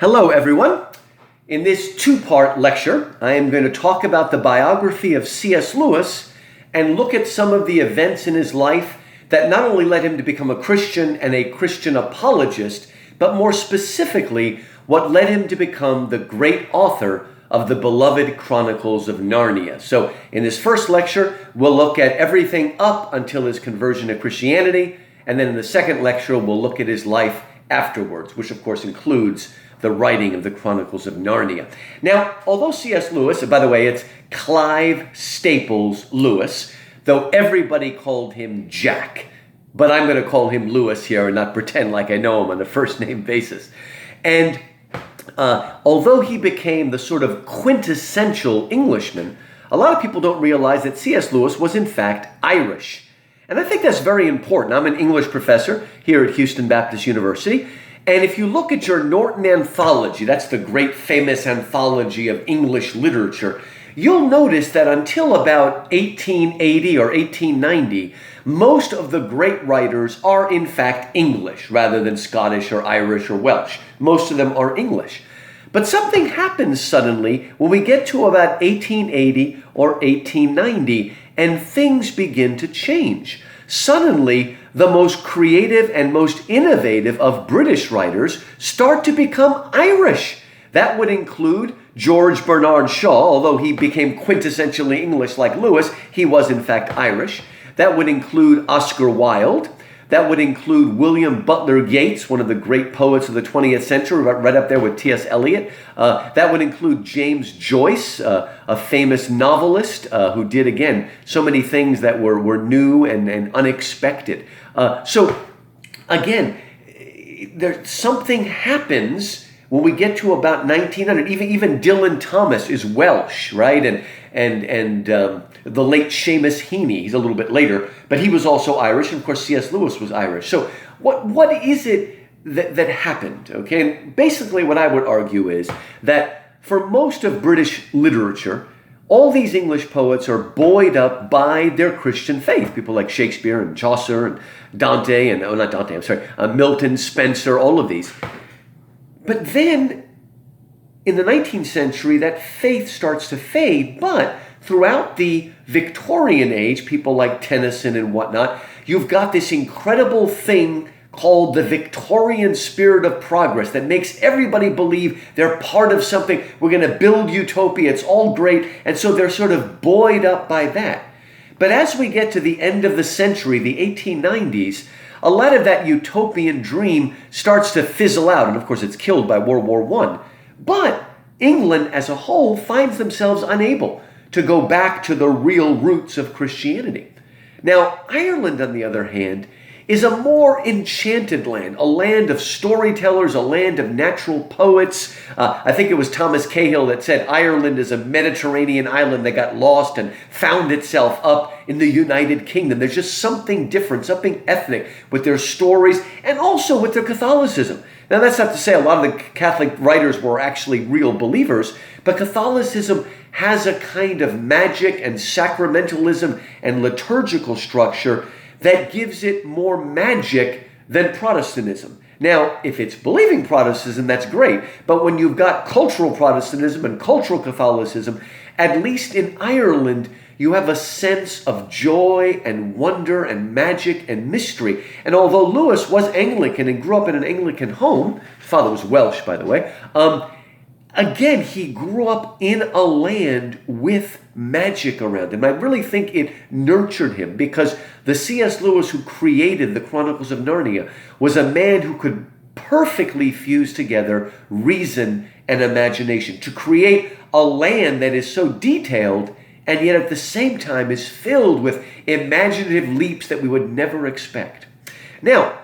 Hello, everyone. In this two-part lecture, I am going to talk about the biography of C.S. Lewis and look at some of the events in his life that not only led him to become a Christian and a Christian apologist, but more specifically, what led him to become the great author of the beloved Chronicles of Narnia. So in this first lecture, we'll look at everything up until his conversion to Christianity, and then in the second lecture, we'll look at his life afterwards, which of course includes the writing of the Chronicles of Narnia. Now, although C.S. Lewis, and by the way, it's Clive Staples Lewis, though everybody called him Jack, but I'm going to call him Lewis here and not pretend like I know him on a first-name basis. And although he became the sort of quintessential Englishman, a lot of people don't realize that C.S. Lewis was in fact Irish. And I think that's very important. I'm an English professor here at Houston Baptist University. And if you look at your Norton anthology, that's the great famous anthology of English literature, you'll notice that until about 1880 or 1890, most of the great writers are in fact English rather than Scottish or Irish or Welsh. Most of them are English. But something happens suddenly when we get to about 1880 or 1890 and things begin to change. Suddenly, the most creative and most innovative of British writers start to become Irish. That would include George Bernard Shaw, although he became quintessentially English like Lewis, he was in fact Irish. That would include Oscar Wilde. That would include William Butler Yeats, one of the great poets of the 20th century, right up there with T.S. Eliot. That would include James Joyce, a famous novelist who did, again, so many things that were new and unexpected. So, again, something happens when we get to about 1900. Even Dylan Thomas is Welsh, right? And the late Seamus Heaney, he's a little bit later, but he was also Irish, and of course C.S. Lewis was Irish. So what is it that happened? Okay, and basically what I would argue is that for most of British literature, all these English poets are buoyed up by their Christian faith. People like Shakespeare and Chaucer and Dante and, not Dante, I'm sorry, Milton, Spencer, all of these. But then in the 19th century, that faith starts to fade, but throughout the Victorian age, people like Tennyson and whatnot, you've got this incredible thing called the Victorian spirit of progress that makes everybody believe they're part of something. We're going to build utopia. It's all great. And so they're sort of buoyed up by that. But as we get to the end of the century, the 1890s, a lot of that utopian dream starts to fizzle out. And of course, it's killed by World War I. But England as a whole finds themselves unable to go back to the real roots of Christianity. Now, Ireland, on the other hand, is a more enchanted land, a land of storytellers, a land of natural poets. I think it was Thomas Cahill that said Ireland is a Mediterranean island that got lost and found itself up in the United Kingdom. There's just something different, something ethnic with their stories and also with their Catholicism. Now, that's not to say a lot of the Catholic writers were actually real believers, but Catholicism has a kind of magic and sacramentalism and liturgical structure that gives it more magic than Protestantism. Now, if it's believing Protestantism, that's great. But when you've got cultural Protestantism and cultural Catholicism, at least in Ireland, you have a sense of joy and wonder and magic and mystery. And although Lewis was Anglican and grew up in an Anglican home, his father was Welsh, by the way, again, he grew up in a land with magic around him. I really think it nurtured him because the C.S. Lewis who created the Chronicles of Narnia was a man who could perfectly fuse together reason and imagination to create a land that is so detailed and yet at the same time is filled with imaginative leaps that we would never expect. Now,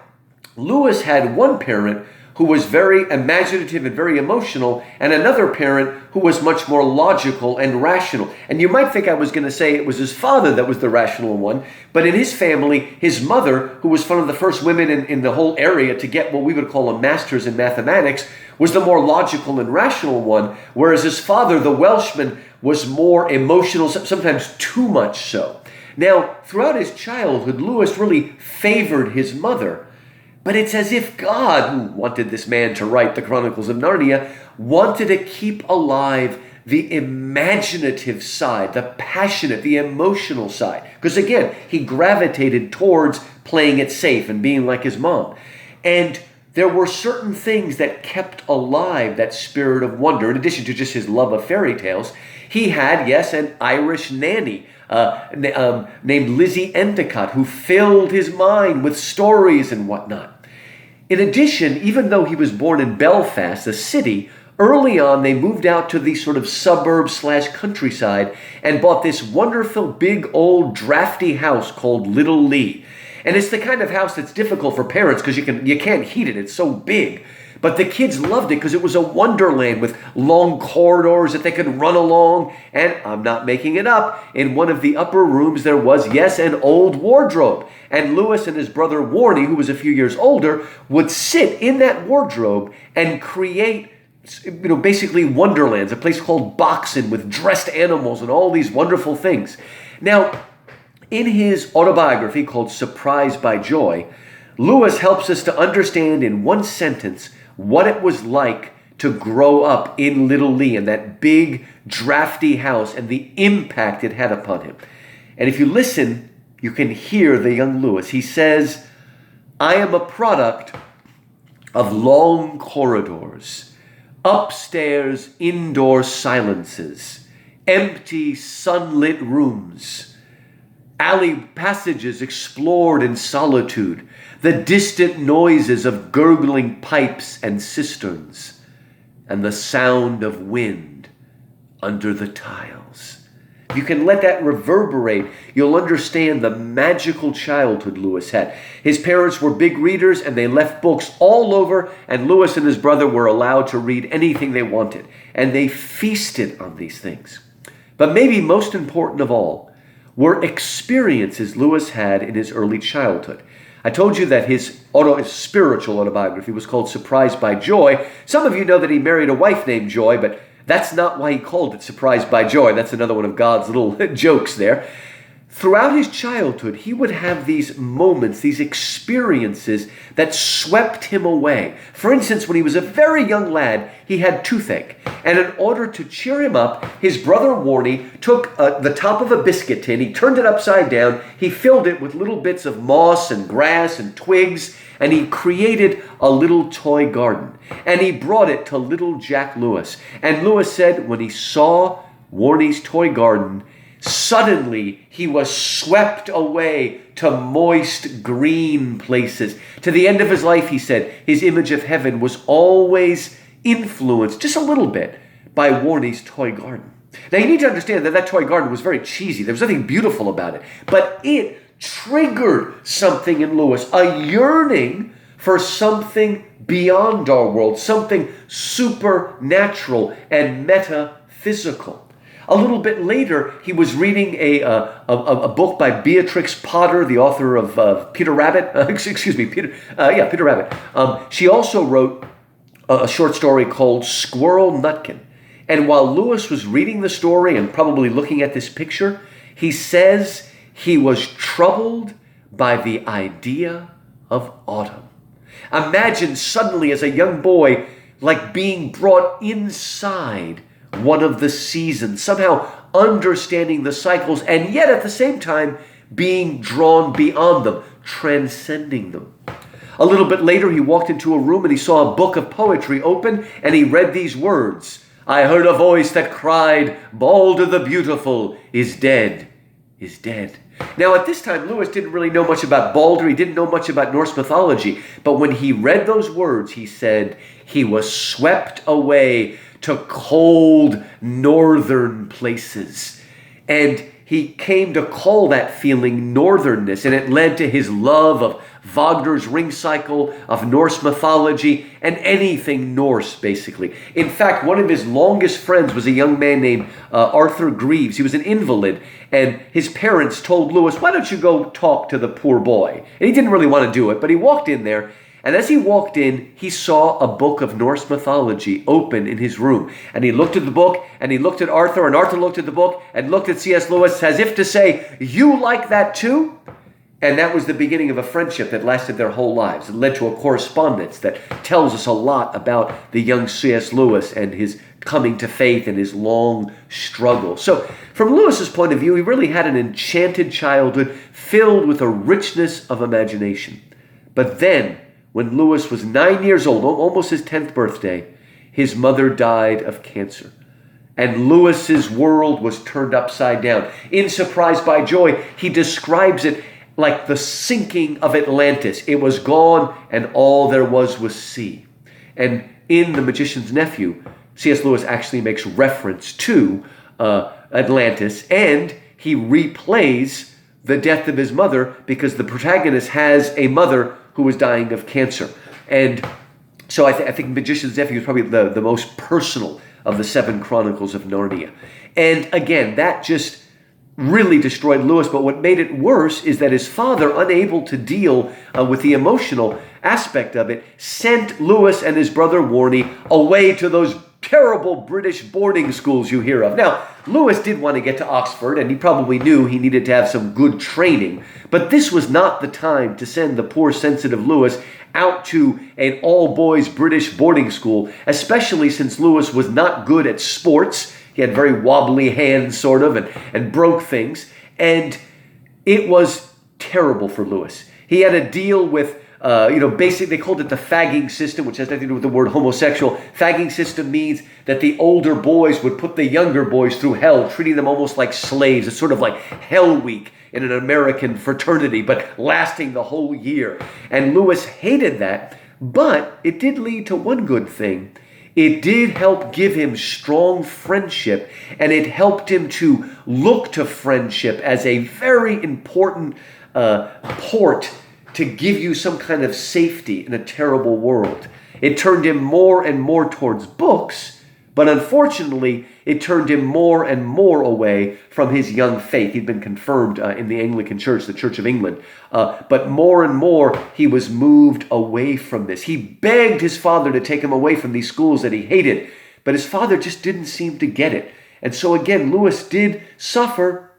Lewis had one parent who was very imaginative and very emotional, and another parent who was much more logical and rational. And you might think I was going to say it was his father that was the rational one, but in his family, his mother, who was one of the first women in the whole area to get what we would call a master's in mathematics, was the more logical and rational one, whereas his father, the Welshman, was more emotional, sometimes too much so. Now, throughout his childhood, Lewis really favored his mother, But it's as if God, who wanted this man to write the Chronicles of Narnia, wanted to keep alive the imaginative side, the passionate, the emotional side. Because again, he gravitated towards playing it safe and being like his mom. And there were certain things that kept alive that spirit of wonder. In addition to just his love of fairy tales, he had, yes, an Irish nanny named Lizzie Endicott, who filled his mind with stories and whatnot. In addition, even though he was born in Belfast, a city, early on they moved out to the sort of suburb/countryside and bought this wonderful big old drafty house called Little Lee. And it's the kind of house that's difficult for parents because you can't heat it. It's so big. But the kids loved it because it was a wonderland with long corridors that they could run along. And I'm not making it up. In one of the upper rooms there was, yes, an old wardrobe. And Lewis and his brother Warnie, who was a few years older, would sit in that wardrobe and create, basically wonderlands, a place called Boxen with dressed animals and all these wonderful things. Now, in his autobiography called Surprised by Joy, Lewis helps us to understand in one sentence what it was like to grow up in Little Lee in that big, drafty house and the impact it had upon him. And if you listen, you can hear the young Lewis. He says, "I am a product of long corridors, upstairs indoor silences, empty sunlit rooms, alley passages explored in solitude, the distant noises of gurgling pipes and cisterns, and the sound of wind under the tiles." If you can let that reverberate, you'll understand the magical childhood Lewis had. His parents were big readers and they left books all over, and Lewis and his brother were allowed to read anything they wanted, and they feasted on these things. But maybe most important of all were experiences Lewis had in his early childhood. I told you that his spiritual autobiography was called Surprised by Joy. Some of you know that he married a wife named Joy, but that's not why he called it Surprised by Joy. That's another one of God's little jokes there. Throughout his childhood, he would have these moments, these experiences that swept him away. For instance, when he was a very young lad, he had toothache. And in order to cheer him up, his brother Warnie took the top of a biscuit tin, he turned it upside down, he filled it with little bits of moss and grass and twigs, and he created a little toy garden. And he brought it to little Jack Lewis. And Lewis said when he saw Warnie's toy garden, suddenly he was swept away to moist green places. To the end of his life, he said, his image of heaven was always influenced, just a little bit, by Warnie's toy garden. Now you need to understand that toy garden was very cheesy. There was nothing beautiful about it. But it triggered something in Lewis, a yearning for something beyond our world, something supernatural and metaphysical. A little bit later, he was reading a book by Beatrix Potter, the author of Peter Rabbit. Peter Rabbit. She also wrote a short story called Squirrel Nutkin. And while Lewis was reading the story and probably looking at this picture, he says he was troubled by the idea of autumn. Imagine suddenly as a young boy, like being brought inside one of the seasons, somehow understanding the cycles, and yet at the same time being drawn beyond them, transcending them. A little bit later, he walked into a room and he saw a book of poetry open, and he read these words: "I heard a voice that cried, Balder the Beautiful is dead, is dead." Now, at this time, Lewis didn't really know much about Balder. He didn't know much about Norse mythology. But when he read those words, he said he was swept away to cold northern places. And he came to call that feeling Northerness, and it led to his love of Wagner's Ring Cycle, of Norse mythology, and anything Norse, basically. In fact, one of his longest friends was a young man named Arthur Greaves. He was an invalid, and his parents told Lewis, "Why don't you go talk to the poor boy?" And he didn't really want to do it, but he walked in there, and as he walked in, he saw a book of Norse mythology open in his room. And he looked at the book, and he looked at Arthur, and Arthur looked at the book, and looked at C.S. Lewis as if to say, "You like that too?" And that was the beginning of a friendship that lasted their whole lives. It led to a correspondence that tells us a lot about the young C.S. Lewis and his coming to faith and his long struggle. So from Lewis's point of view, he really had an enchanted childhood filled with a richness of imagination. But then, when Lewis was 9 years old, almost his 10th birthday, his mother died of cancer. And Lewis's world was turned upside down. In Surprised by Joy, he describes it like the sinking of Atlantis. It was gone, and all there was sea. And in The Magician's Nephew, C.S. Lewis actually makes reference to Atlantis, and he replays the death of his mother because the protagonist has a mother who was dying of cancer. And so I think Magician's Nephew is probably the most personal of the 7 Chronicles of Narnia. And again, that just really destroyed Lewis, but what made it worse is that his father, unable to deal with the emotional aspect of it, sent Lewis and his brother Warnie away to those terrible British boarding schools you hear of. Now, Lewis did want to get to Oxford, and he probably knew he needed to have some good training, but this was not the time to send the poor, sensitive Lewis out to an all-boys British boarding school, especially since Lewis was not good at sports. He had very wobbly hands, sort of, and broke things. And it was terrible for Lewis. He had to deal with, basically they called it the fagging system, which has nothing to do with the word homosexual. Fagging system means that the older boys would put the younger boys through hell, treating them almost like slaves. It's sort of like Hell Week in an American fraternity, but lasting the whole year. And Lewis hated that, but it did lead to one good thing. It did help give him strong friendship, and it helped him to look to friendship as a very important port to give you some kind of safety in a terrible world. It turned him more and more towards books, but unfortunately, it turned him more and more away from his young faith. He'd been confirmed in the Anglican Church, the Church of England. But more and more, he was moved away from this. He begged his father to take him away from these schools that he hated, but his father just didn't seem to get it. And so again, Lewis did suffer,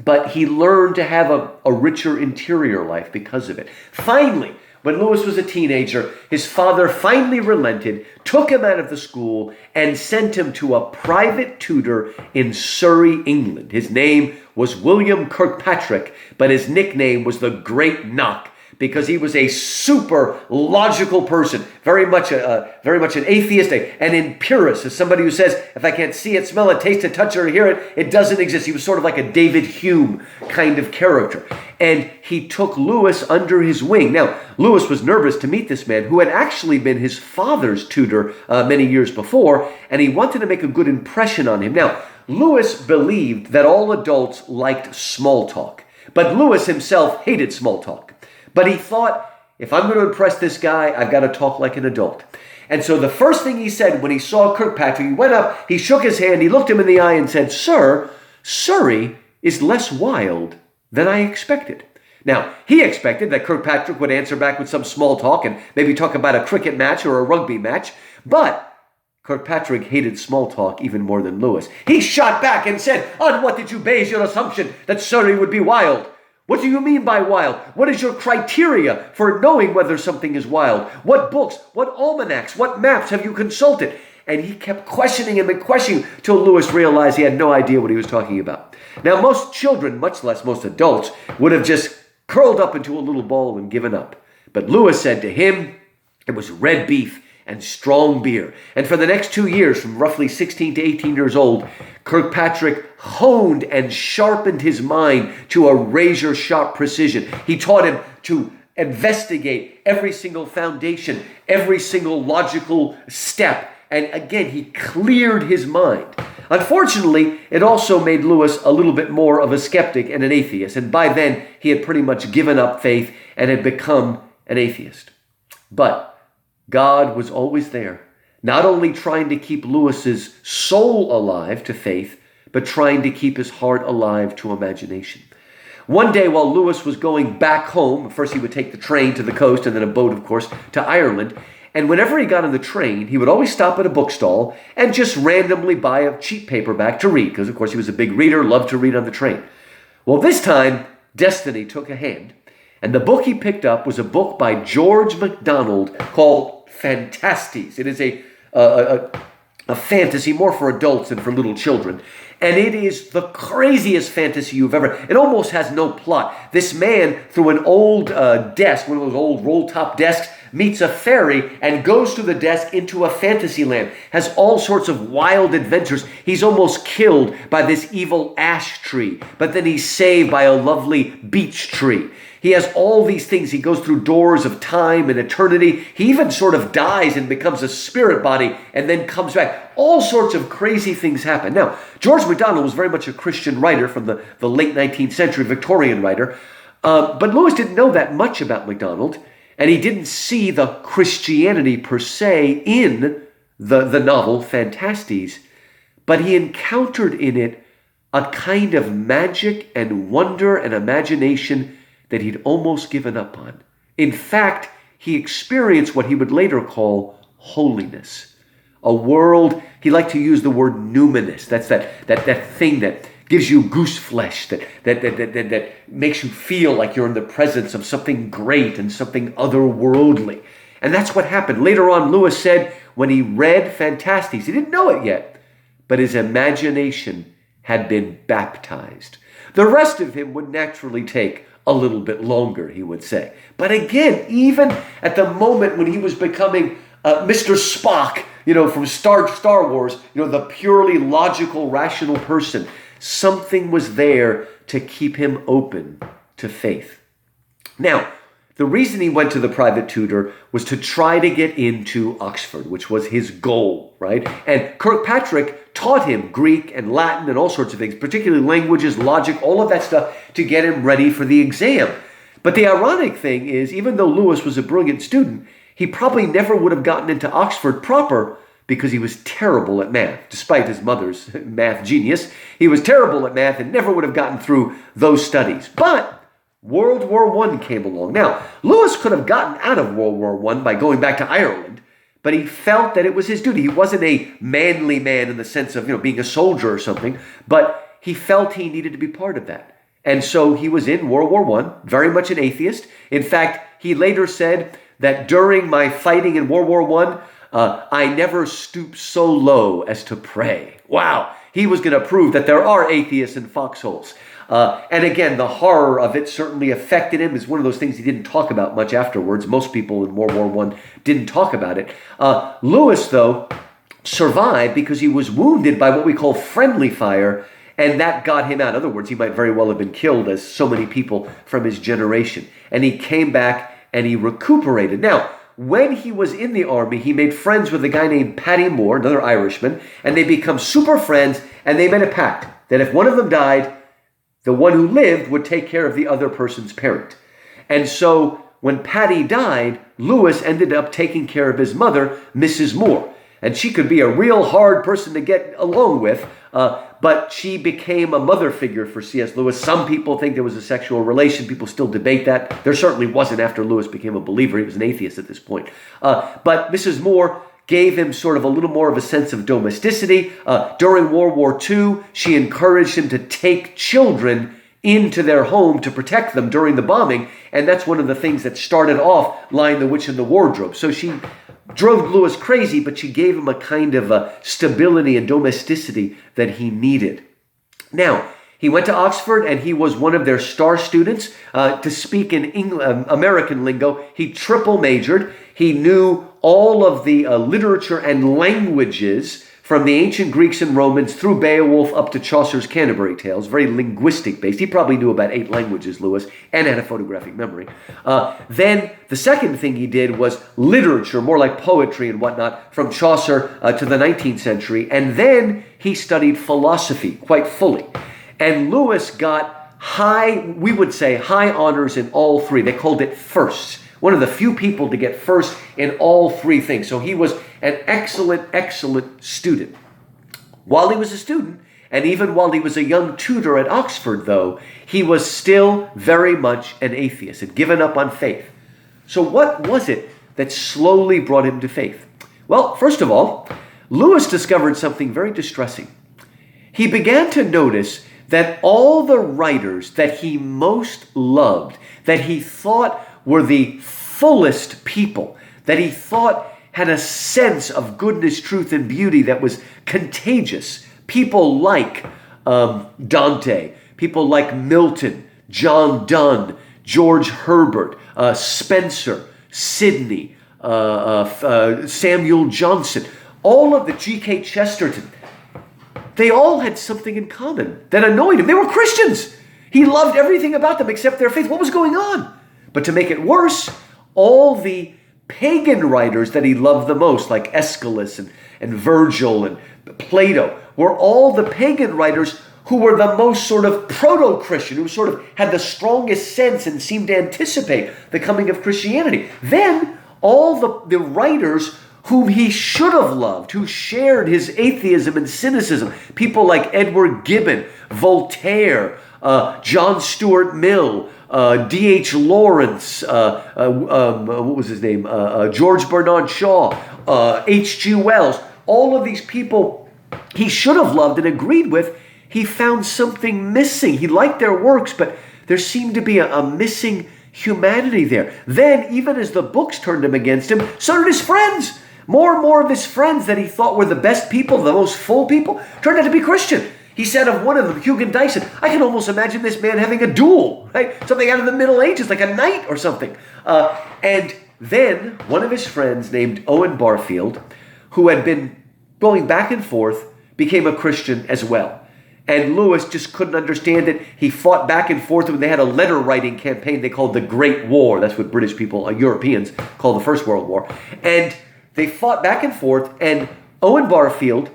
but he learned to have a richer interior life because of it. Finally, when Lewis was a teenager, his father finally relented, took him out of the school, and sent him to a private tutor in Surrey, England. His name was William Kirkpatrick, but his nickname was the Great Knock, because he was a super logical person, very much an atheist, an empirist, as somebody who says, if I can't see it, smell it, taste it, touch it, or hear it, it doesn't exist. He was sort of like a David Hume kind of character. And he took Lewis under his wing. Now, Lewis was nervous to meet this man who had actually been his father's tutor many years before, and he wanted to make a good impression on him. Now, Lewis believed that all adults liked small talk, but Lewis himself hated small talk. But he thought, if I'm going to impress this guy, I've got to talk like an adult. And so the first thing he said when he saw Kirkpatrick, he went up, he shook his hand, he looked him in the eye and said, "Sir, Surrey is less wild than I expected." Now, he expected that Kirkpatrick would answer back with some small talk and maybe talk about a cricket match or a rugby match. But Kirkpatrick hated small talk even more than Lewis. He shot back and said, "On what did you base your assumption that Surrey would be wild? What do you mean by wild? What is your criteria for knowing whether something is wild? What books, what almanacs, what maps have you consulted?" And he kept questioning him and questioning till Lewis realized he had no idea what he was talking about. Now, most children, much less most adults, would have just curled up into a little ball and given up. But Lewis said to him, it was red beef and strong beer. And for the next 2 years, from roughly 16 to 18 years old, Kirkpatrick honed and sharpened his mind to a razor-sharp precision. He taught him to investigate every single foundation, every single logical step. And again, he cleared his mind. Unfortunately, it also made Lewis a little bit more of a skeptic and an atheist. And by then, he had pretty much given up faith and had become an atheist. But God was always there, not only trying to keep Lewis's soul alive to faith, but trying to keep his heart alive to imagination. One day while Lewis was going back home, first he would take the train to the coast and then a boat, of course, to Ireland. And whenever he got on the train, he would always stop at a bookstall and just randomly buy a cheap paperback to read, because of course he was a big reader, loved to read on the train. Well, this time, destiny took a hand. And the book he picked up was a book by George MacDonald called Fantastes. It is a fantasy more for adults than for little children. And it is the craziest fantasy you've ever... It almost has no plot. This man, through an old desk, one of those old roll-top desks, meets a fairy and goes through the desk into a fantasy land. Has all sorts of wild adventures. He's almost killed by this evil ash tree, but then he's saved by a lovely beech tree. He has all these things. He goes through doors of time and eternity. He even sort of dies and becomes a spirit body and then comes back. All sorts of crazy things happen. Now, George MacDonald was very much a Christian writer from the late 19th century, Victorian writer. But Lewis didn't know that much about MacDonald, and he didn't see the Christianity per se in the novel Fantastes, but he encountered in it a kind of magic and wonder and imagination that he'd almost given up on. In fact, he experienced what he would later call holiness. A world, he liked to use the word numinous. That's that thing that gives you goose flesh, that makes you feel like you're in the presence of something great and something otherworldly. And that's what happened. Later on, Lewis said when he read Fantastes, he didn't know it yet, but his imagination had been baptized. The rest of him would naturally take a little bit longer, he would say. But again, even at the moment when he was becoming Mr. Spock, from Star Wars, the purely logical, rational person, something was there to keep him open to faith. Now, the reason he went to the private tutor was to try to get into Oxford, which was his goal, right? And Kirkpatrick taught him Greek and Latin and all sorts of things, particularly languages, logic, all of that stuff to get him ready for the exam. But the ironic thing is, even though Lewis was a brilliant student, he probably never would have gotten into Oxford proper because he was terrible at math. Despite his mother's math genius, he was terrible at math and never would have gotten through those studies. But World War I came along. Now, Lewis could have gotten out of World War I by going back to Ireland, but he felt that it was his duty. He wasn't a manly man in the sense of, being a soldier or something, but he felt he needed to be part of that. And so he was in World War I, very much an atheist. In fact, he later said that during my fighting in World War I never stooped so low as to pray. Wow. He was going to prove that there are atheists in foxholes. And again, the horror of it certainly affected him. It's one of those things he didn't talk about much afterwards. Most people in World War I didn't talk about it. Lewis, though, survived because he was wounded by what we call friendly fire, and that got him out. In other words, he might very well have been killed, as so many people from his generation. And he came back and he recuperated. Now, when he was in the army, he made friends with a guy named Paddy Moore, another Irishman, and they become super friends, and they made a pact that if one of them died, the one who lived would take care of the other person's parent. And so when Paddy died, Lewis ended up taking care of his mother, Mrs. Moore. And she could be a real hard person to get along with, but she became a mother figure for C.S. Lewis. Some people think there was a sexual relation. People still debate that. There certainly wasn't after Lewis became a believer. He was an atheist at this point. But Mrs. Moore gave him sort of a little more of a sense of domesticity. During World War II, she encouraged him to take children into their home to protect them during the bombing. And that's one of the things that started off Lion the Witch in the Wardrobe. So she drove Lewis crazy, but she gave him a kind of stability and domesticity that he needed. Now, he went to Oxford and he was one of their star students. To speak in American lingo, he triple majored. He knew all of the literature and languages from the ancient Greeks and Romans through Beowulf up to Chaucer's Canterbury Tales, very linguistic based. He probably knew about 8 languages, Lewis, and had a photographic memory. Then the second thing he did was literature, more like poetry and whatnot, from Chaucer to the 19th century. And then he studied philosophy quite fully. And Lewis got we would say high honors in all 3. They called it firsts. One of the few people to get first in all 3 things. So he was an excellent student. While he was a student, and even while he was a young tutor at Oxford, though, he was still very much an atheist, had given up on faith. So what was it that slowly brought him to faith? Well, first of all, Lewis discovered something very distressing. He began to notice that all the writers that he most loved, that he thought were the fullest people, that he thought had a sense of goodness, truth, and beauty that was contagious. People like Dante, people like Milton, John Donne, George Herbert, Spencer, Sidney, Samuel Johnson, all of the G.K. Chesterton, they all had something in common that annoyed him. They were Christians. He loved everything about them except their faith. What was going on? But to make it worse, all the pagan writers that he loved the most, like Aeschylus and Virgil and Plato, were all the pagan writers who were the most sort of proto-Christian, who sort of had the strongest sense and seemed to anticipate the coming of Christianity. Then all the writers whom he should have loved, who shared his atheism and cynicism, people like Edward Gibbon, Voltaire, John Stuart Mill, D.H. Lawrence, what was his name? George Bernard Shaw, H.G. Wells, all of these people he should have loved and agreed with, he found something missing. He liked their works, but there seemed to be a missing humanity there. Then, even as the books turned him against him, so did his friends. More and more of his friends that he thought were the best people, the most full people, turned out to be Christian. He said of one of them, Hugo Dyson, I can almost imagine this man having a duel, right? Something out of the Middle Ages, like a knight or something. And then one of his friends named Owen Barfield, who had been going back and forth, became a Christian as well. And Lewis just couldn't understand it. He fought back and forth when they had a letter writing campaign they called the Great War. That's what British people, Europeans, call the First World War. And they fought back and forth, and Owen Barfield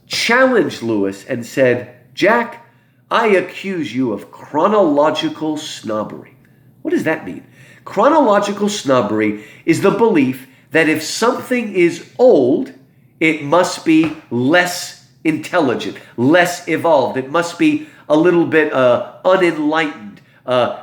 challenged Lewis and said, Jack, I accuse you of chronological snobbery. What does that mean? Chronological snobbery is the belief that if something is old, it must be less intelligent, less evolved. It must be a little bit unenlightened,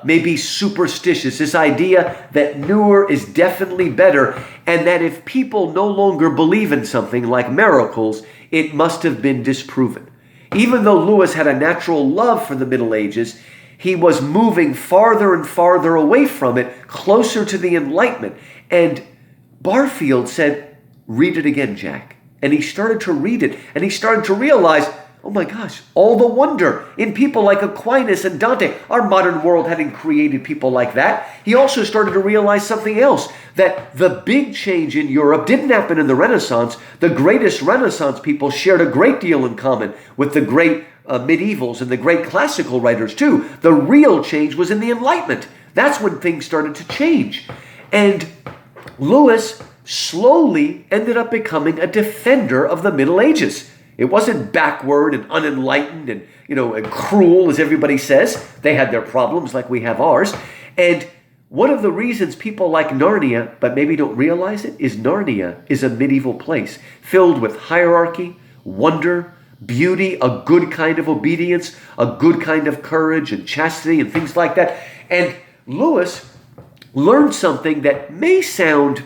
maybe superstitious. This idea that newer is definitely better, and that if people no longer believe in something like miracles, it must have been disproven. Even though Lewis had a natural love for the Middle Ages, he was moving farther and farther away from it, closer to the Enlightenment. And Barfield said, read it again, Jack. And he started to read it, and he started to realize, oh my gosh, all the wonder in people like Aquinas and Dante. Our modern world hadn't created people like that. He also started to realize something else, that the big change in Europe didn't happen in the Renaissance. The greatest Renaissance people shared a great deal in common with the great medievals and the great classical writers too. The real change was in the Enlightenment. That's when things started to change. And Lewis slowly ended up becoming a defender of the Middle Ages. It wasn't backward and unenlightened and cruel, as everybody says. They had their problems like we have ours. And one of the reasons people like Narnia, but maybe don't realize it, is Narnia is a medieval place filled with hierarchy, wonder, beauty, a good kind of obedience, a good kind of courage and chastity and things like that. And Lewis learned something that may sound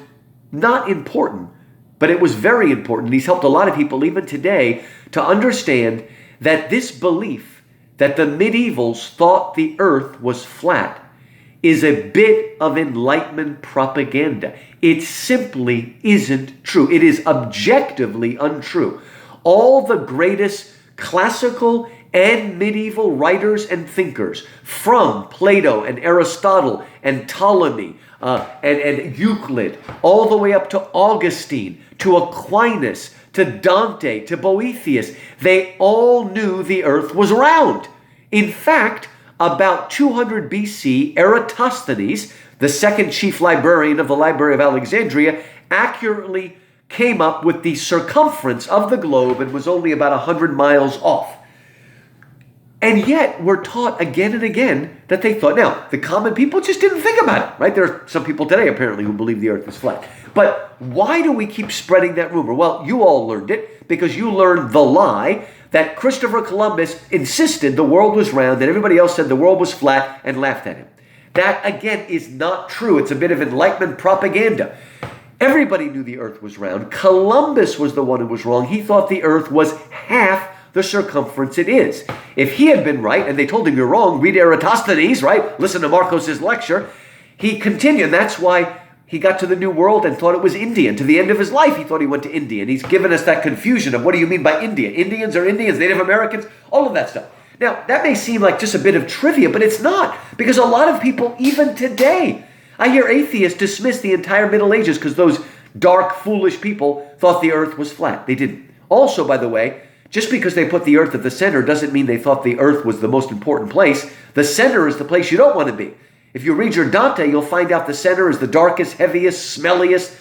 not important, but it was very important. He's helped a lot of people even today to understand that this belief that the medievals thought the earth was flat is a bit of Enlightenment propaganda. It simply isn't true. It is objectively untrue. All the greatest classical and medieval writers and thinkers, from Plato and Aristotle and Ptolemy and Euclid, all the way up to Augustine, to Aquinas, to Dante, to Boethius, they all knew the earth was round. In fact, about 200 BC, Eratosthenes, the second chief librarian of the Library of Alexandria, accurately came up with the circumference of the globe and was only about 100 miles off. And yet, we're taught again and again that they thought. Now, the common people just didn't think about it, right? There are some people today, apparently, who believe the earth is flat. But why do we keep spreading that rumor? Well, you all learned it because you learned the lie that Christopher Columbus insisted the world was round and everybody else said the world was flat and laughed at him. That, again, is not true. It's a bit of Enlightenment propaganda. Everybody knew the earth was round. Columbus was the one who was wrong. He thought the earth was half the circumference it is. If he had been right, and they told him you're wrong, read Eratosthenes, right? Listen to Marcos's lecture. He continued, and that's why he got to the New World and thought it was India. And to the end of his life, he thought he went to India. And he's given us that confusion of what do you mean by India? Indians are Indians, Native Americans, all of that stuff. Now, that may seem like just a bit of trivia, but it's not. Because a lot of people, even today, I hear atheists dismiss the entire Middle Ages because those dark, foolish people thought the earth was flat. They didn't. Also, by the way, just because they put the earth at the center doesn't mean they thought the earth was the most important place. The center is the place you don't want to be. If you read your Dante, you'll find out the center is the darkest, heaviest, smelliest,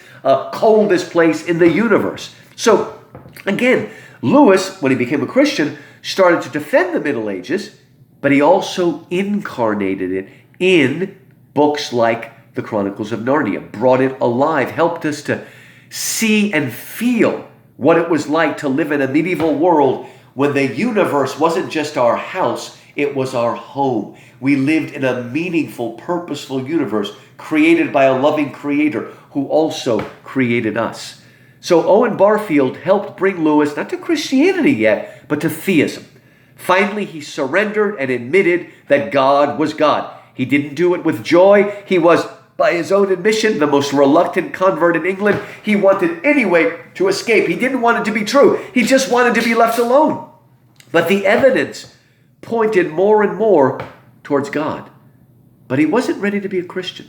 coldest place in the universe. So, again, Lewis, when he became a Christian, started to defend the Middle Ages, but he also incarnated it in books like the Chronicles of Narnia, brought it alive, helped us to see and feel what it was like to live in a medieval world when the universe wasn't just our house, it was our home. We lived in a meaningful, purposeful universe created by a loving creator who also created us. So Owen Barfield helped bring Lewis not to Christianity yet, but to theism. Finally, he surrendered and admitted that God was God. He didn't do it with joy. He was, by his own admission, the most reluctant convert in England. He wanted anyway to escape. He didn't want it to be true. He just wanted to be left alone. But the evidence pointed more and more towards God. But he wasn't ready to be a Christian.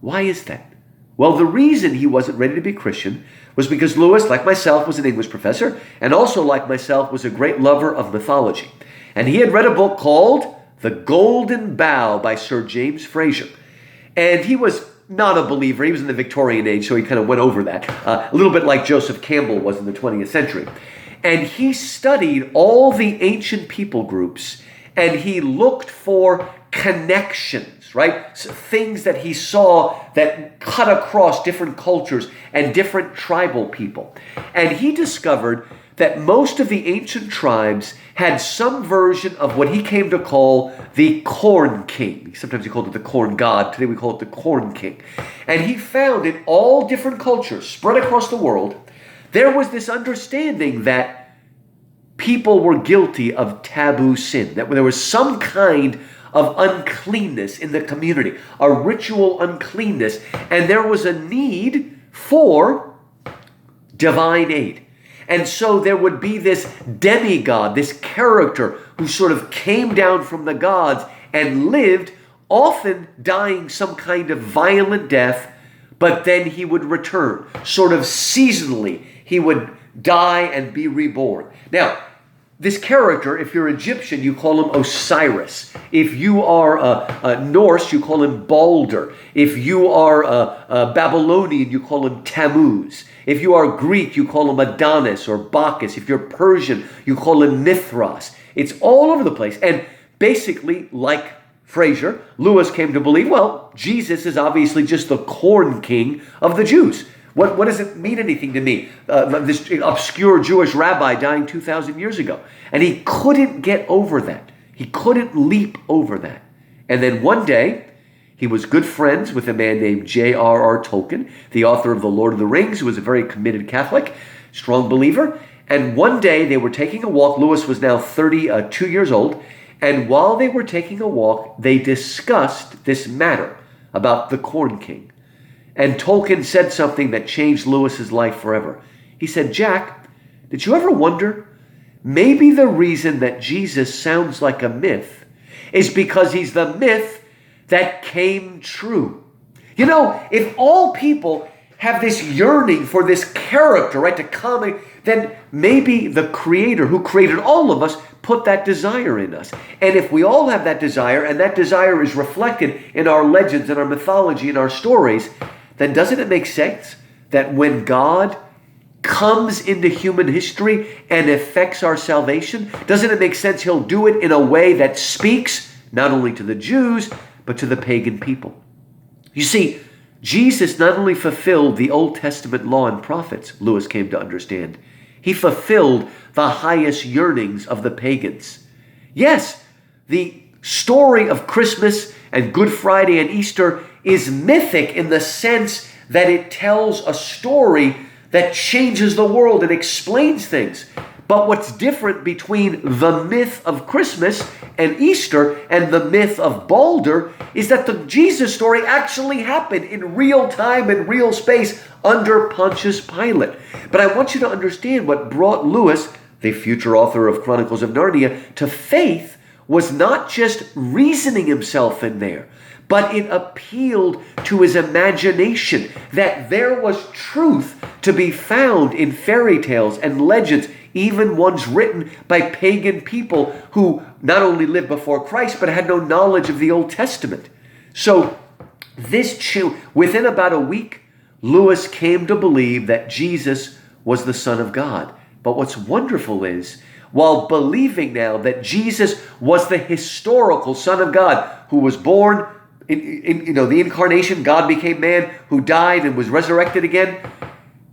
Why is that? Well, the reason he wasn't ready to be a Christian was because Lewis, like myself, was an English professor, and also, like myself, was a great lover of mythology. And he had read a book called The Golden Bough by Sir James Frazer. And he was not a believer. He was in the Victorian age, so he kind of went over that. A little bit like Joseph Campbell was in the 20th century. And he studied all the ancient people groups, and he looked for connections, right? So things that he saw that cut across different cultures and different tribal people. And he discovered that most of the ancient tribes had some version of what he came to call the Corn King. Sometimes he called it the Corn God. Today we call it the Corn King. And he found in all different cultures spread across the world, there was this understanding that people were guilty of taboo sin, that there was some kind of uncleanness in the community, a ritual uncleanness, and there was a need for divine aid. And so there would be this demigod, this character who sort of came down from the gods and lived, often dying some kind of violent death, but then he would return. Sort of seasonally, he would die and be reborn. Now, this character, if you're Egyptian, you call him Osiris. If you are Norse, you call him Balder. If you are Babylonian, you call him Tammuz. If you are Greek, you call him Adonis or Bacchus. If you're Persian, you call him Mithras. It's all over the place. And basically, like Frazer, Lewis came to believe, well, Jesus is obviously just the Corn King of the Jews. What does it mean anything to me? This obscure Jewish rabbi dying 2,000 years ago. And he couldn't get over that. He couldn't leap over that. And then one day, he was good friends with a man named J.R.R. Tolkien, the author of The Lord of the Rings, who was a very committed Catholic, strong believer. And one day they were taking a walk. Lewis was now 32 years old. And while they were taking a walk, they discussed this matter about the Corn King. And Tolkien said something that changed Lewis's life forever. He said, Jack, did you ever wonder, maybe the reason that Jesus sounds like a myth is because he's the myth that came true. You know, if all people have this yearning for this character, right, to come, then maybe the Creator who created all of us put that desire in us. And if we all have that desire, and that desire is reflected in our legends, in our mythology, in our stories, then doesn't it make sense that when God comes into human history and affects our salvation, doesn't it make sense he'll do it in a way that speaks not only to the Jews, but to the pagan people? You see, Jesus not only fulfilled the Old Testament law and prophets, Lewis came to understand, he fulfilled the highest yearnings of the pagans. Yes, the story of Christmas and Good Friday and Easter is mythic in the sense that it tells a story that changes the world and explains things. But what's different between the myth of Christmas and Easter and the myth of Balder is that the Jesus story actually happened in real time and real space under Pontius Pilate. But I want you to understand what brought Lewis, the future author of Chronicles of Narnia, to faith was not just reasoning himself in there, but it appealed to his imagination that there was truth to be found in fairy tales and legends, even ones written by pagan people who not only lived before Christ, but had no knowledge of the Old Testament. So within about a week, Lewis came to believe that Jesus was the Son of God. But what's wonderful is, while believing now that Jesus was the historical Son of God who was born in the incarnation, God became man, who died and was resurrected again,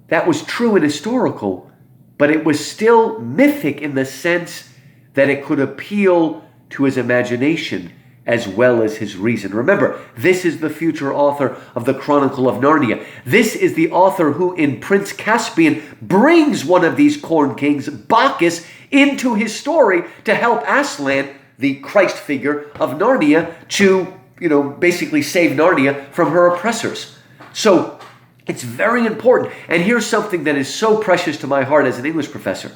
that was true and historical, but it was still mythic in the sense that it could appeal to his imagination as well as his reason. Remember, this is the future author of the Chronicle of Narnia. This is the author who in Prince Caspian brings one of these corn kings, Bacchus, into his story to help Aslan, the Christ figure of Narnia, to basically save Narnia from her oppressors. So it's very important. And here's something that is so precious to my heart as an English professor.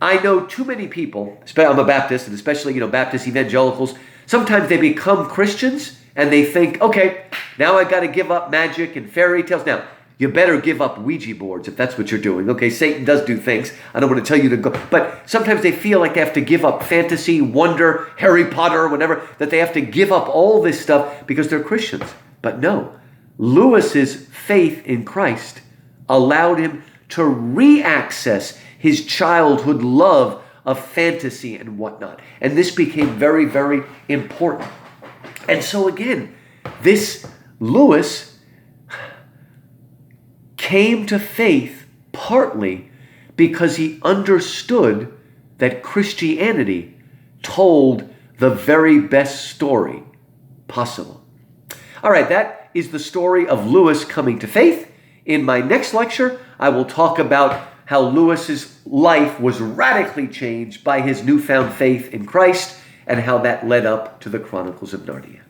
I know too many people, I'm a Baptist, and especially, Baptist evangelicals, sometimes they become Christians and they think, okay, now I got to give up magic and fairy tales. Now, you better give up Ouija boards if that's what you're doing. Okay, Satan does do things. I don't want to tell you to go. But sometimes they feel like they have to give up fantasy, wonder, Harry Potter, or whatever, that they have to give up all this stuff because they're Christians. But no, Lewis's faith in Christ allowed him to re-access his childhood love of fantasy and whatnot. And this became very, very important. And so again, this Lewis came to faith partly because he understood that Christianity told the very best story possible. All right, that is the story of Lewis coming to faith. In my next lecture, I will talk about how Lewis's life was radically changed by his newfound faith in Christ and how that led up to the Chronicles of Narnia.